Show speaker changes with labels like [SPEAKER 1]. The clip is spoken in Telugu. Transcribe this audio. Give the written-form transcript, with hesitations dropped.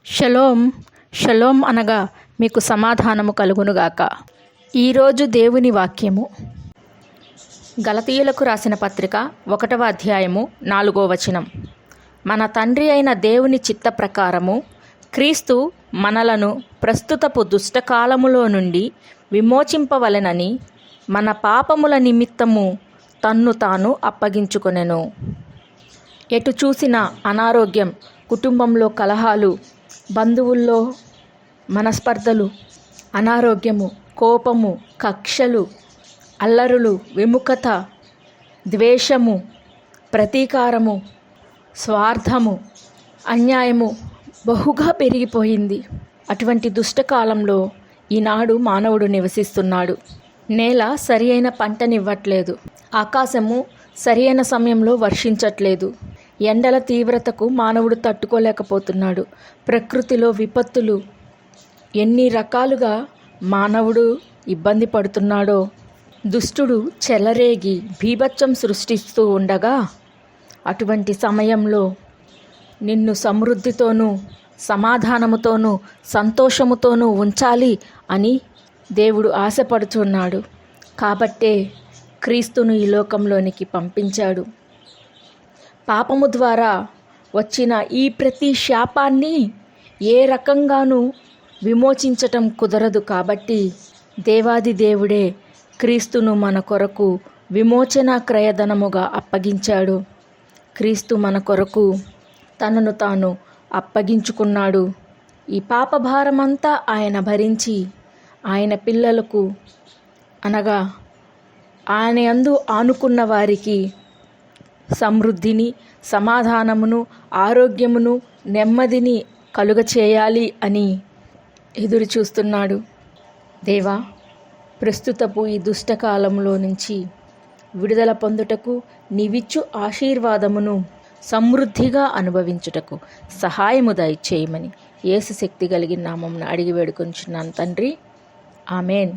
[SPEAKER 1] షలోం షలోం అనగా మీకు సమాధానము కలుగునుగాక. ఈరోజు దేవుని వాక్యము గలతీయులకు రాసిన పత్రిక 1వ అధ్యాయము 4వ వచనం. మన తండ్రి అయిన దేవుని చిత్త ప్రకారము క్రీస్తు మనలను ప్రస్తుతపు దుష్టకాలములో నుండి విమోచింపవలెనని మన పాపముల నిమిత్తము తన్ను తాను అప్పగించుకొనెను. ఎటు చూసిన అనారోగ్యం, కుటుంబంలో కలహాలు, బంధువుల్లో మనస్పర్ధలు, అనారోగ్యము, కోపము, కక్షలు, అల్లరులు, విముఖత, ద్వేషము, ప్రతీకారము, స్వార్థము, అన్యాయము బహుగా పెరిగిపోయింది. అటువంటి దుష్టకాలంలో ఈనాడు మానవుడు నివసిస్తున్నాడు. నేల సరి అయిన పంటనివ్వట్లేదు. ఆకాశము సరి అయిన సమయంలో వర్షించట్లేదు. ఎండల తీవ్రతకు మానవుడు తట్టుకోలేకపోతున్నాడు. ప్రకృతిలో విపత్తులు ఎన్ని రకాలుగా మానవుడు ఇబ్బంది పడుతున్నాడో. దుష్టుడు చెలరేగి బీభత్సం సృష్టిస్తూ ఉండగా, అటువంటి సమయంలో నిన్ను సమృద్ధితోనూ సమాధానముతోనూ సంతోషముతోనూ ఉంచాలి అని దేవుడు ఆశపడుచున్నాడు. కాబట్టే క్రీస్తును ఈ లోకంలోనికి పంపించాడు. పాపము ద్వారా వచ్చిన ఈ ప్రతి శాపాన్ని ఏ రకంగానూ విమోచించటం కుదరదు. కాబట్టి దేవాది దేవుడే క్రీస్తును మన కొరకు విమోచన క్రయధనముగా అప్పగించాడు. క్రీస్తు మన కొరకు తనను తాను అప్పగించుకున్నాడు. ఈ పాపభారమంతా ఆయన భరించి ఆయన పిల్లలకు అనగా ఆయన యందు ఆనుకున్న వారికి సమృద్ధిని, సమాధానమును, ఆరోగ్యమును, నెమ్మదిని కలుగచేయాలి అని ఎదురు చూస్తున్నాడు. దేవా, ప్రస్తుతపు ఈ దుష్టకాలంలో నుంచి విడుదల పొందుటకు నీవిచ్చు ఆశీర్వాదమును సమృద్ధిగా అనుభవించుటకు సహాయము దయచేయమని యేసు శక్తి కలిగిన నామమున అడిగి వేడుకొంచున్నాను తండ్రి. ఆమెన్.